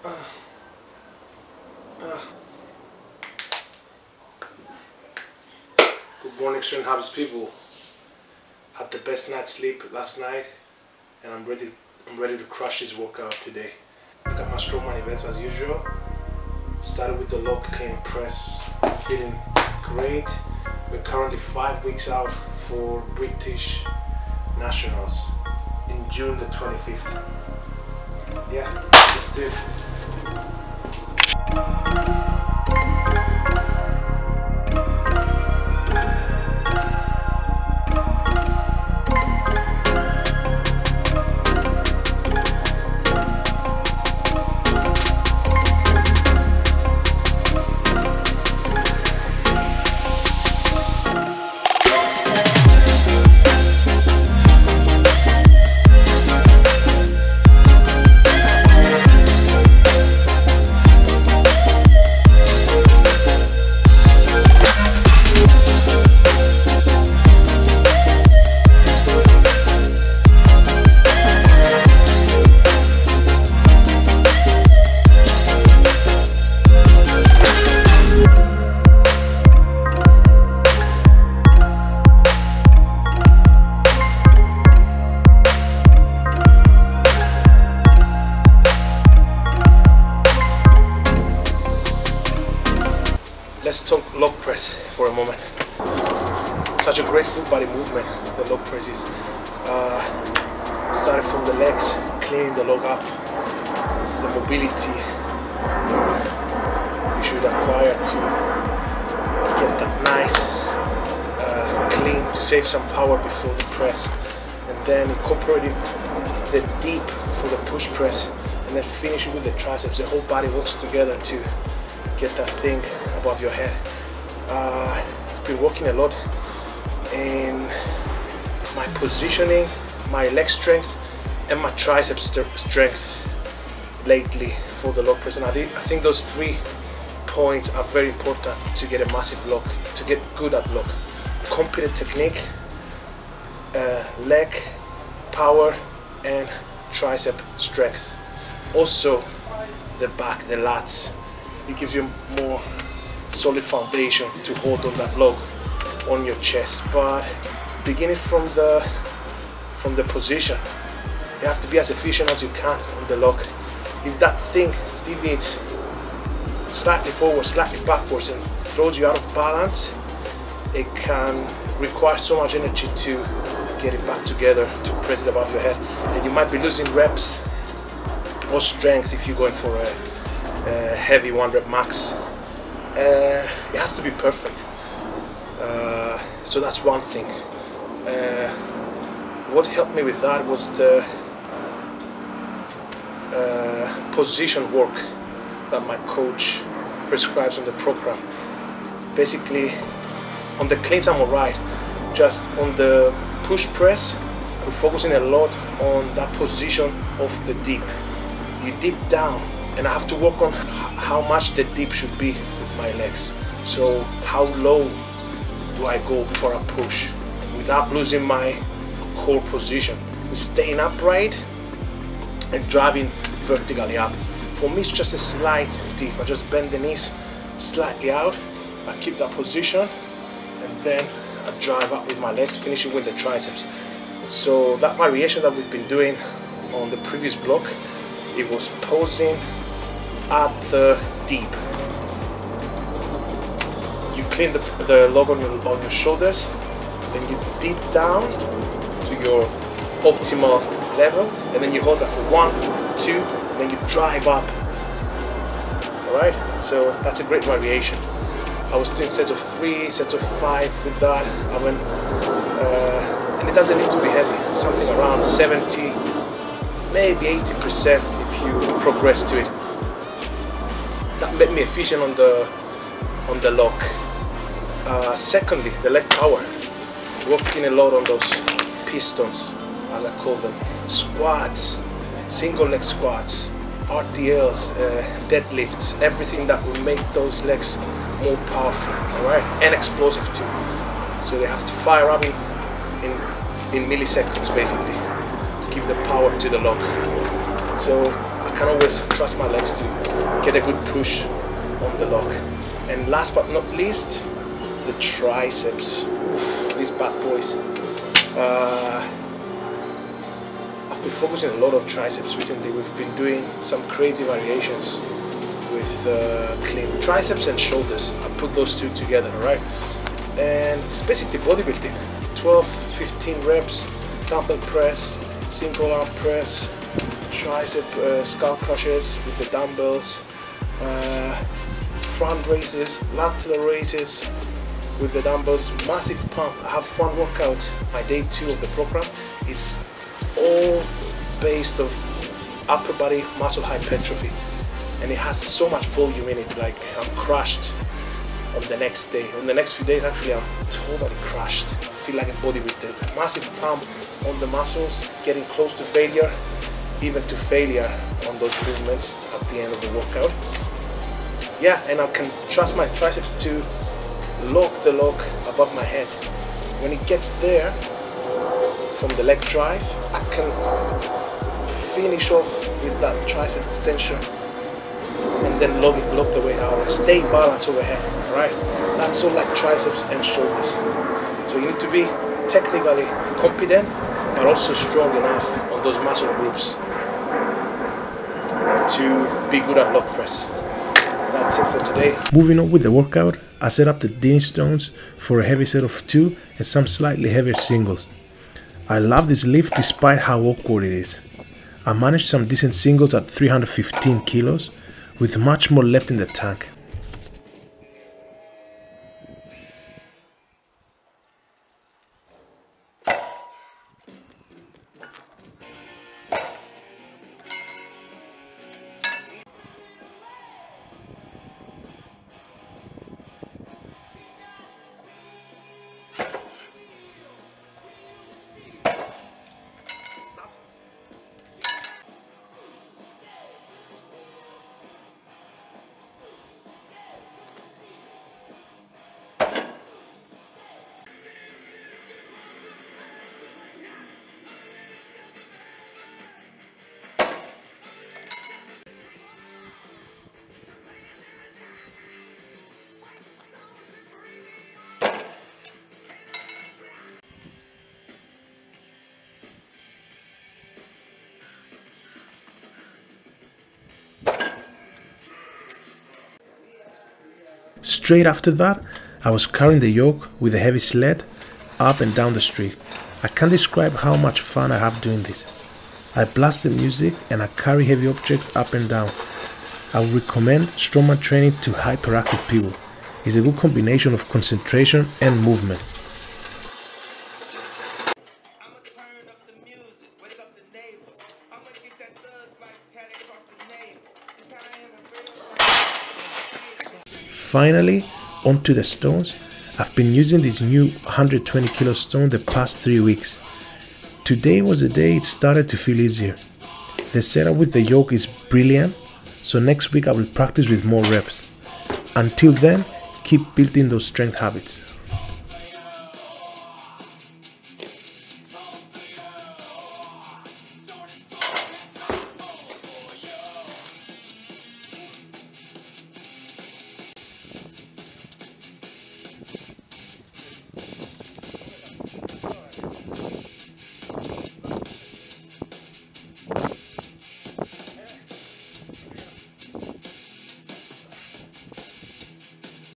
Good morning, Strength Habits people. Had the best night's sleep last night, and I'm ready to crush this workout today. Look at my strongman events as usual. Started with the log clean press. I'm feeling great. We're currently 5 weeks out for British Nationals in June the 25th. Yeah, let's do it. Let's talk log press for a moment. Such a great full body movement, the log press is. Started from the legs, cleaning the log up, the mobility you should acquire to get that nice clean to save some power before the press, and then incorporating the deep for the push press, and then finishing with the triceps. The whole body works together to get that thing above your head. I've been working a lot in my positioning, my leg strength, and my tricep strength lately for the log press, and I think those 3 points are very important to get a massive log, to get good at log. Competent technique, leg power, and tricep strength. Also the back, the lats. It gives you more solid foundation to hold on that log on your chest. But beginning from the position, you have to be as efficient as you can on the log. If that thing deviates slightly forward, slightly backwards, and throws you out of balance, it can require so much energy to get it back together, to press it above your head, and you might be losing reps or strength if you're going for a heavy 1 rep max. It has to be perfect. So that's one thing. What helped me with that was the position work that my coach prescribes on the program. Basically, on the cleans I'm alright. Just on the push press, we're focusing a lot on that position of the dip. You dip down, and I have to work on how much the dip should be with my legs. So how low do I go before I push without losing my core position, with staying upright and driving vertically up. For me, it's just a slight dip. I just bend the knees slightly out, I keep that position, and then I drive up with my legs, finishing with the triceps. So that variation that we've been doing on the previous block, it was posing at the deep. You clean the log on your shoulders, then you dip down to your optimal level, and then you hold that for 1, 2, and then you drive up. Alright, so that's a great variation. I was doing sets of 3, sets of 5 with that. And it doesn't need to be heavy, something around 70, maybe 80% if you progress to it. That made me efficient on the lock. Secondly, the leg power. Working a lot on those pistons, as I call them, squats, single leg squats, RDLs, deadlifts, everything that will make those legs more powerful, alright, and explosive too. So they have to fire up in milliseconds basically to give the power to the log. So I can always trust my legs to get a good push on the log. And last but not least, the triceps. Oof, these bad boys. I've been focusing a lot on triceps recently. We've been doing some crazy variations with clean triceps and shoulders. I put those two together, right? And it's basically bodybuilding. 12-15 reps, dumbbell press, single arm press, tricep skull crushes with the dumbbells, front raises, lateral raises with the dumbbells, massive pump. I have one workout, my day 2 of the program. It's all based on upper body muscle hypertrophy, and it has so much volume in it. Like, I'm crushed on the next day. On the next few days, actually, I'm totally crushed. I feel like a bodybuilder. Massive pump on the muscles, getting close to failure, even to failure on those movements at the end of the workout. Yeah, and I can trust my triceps to lock the log above my head. When it gets there, from the leg drive, I can finish off with that tricep extension and then lock the weight out and stay balanced overhead, right? That's all like triceps and shoulders. So you need to be technically competent, but also strong enough on those muscle groups to be good at log press. That's it for today. Moving on with the workout, I set up the Dinnie Stones for a heavy set of 2 and some slightly heavier singles. I love this lift despite how awkward it is. I managed some decent singles at 315 kilos with much more left in the tank. Straight after that, I was carrying the yoke with a heavy sled up and down the street. I can't describe how much fun I have doing this. I blast the music and I carry heavy objects up and down. I would recommend strongman training to hyperactive people. It's a good combination of concentration and movement. Finally, onto the stones. I've been using this new 120 kilo stone the past 3 weeks. Today was the day it started to feel easier. The setup with the yoke is brilliant, so next week I will practice with more reps. Until then, keep building those strength habits.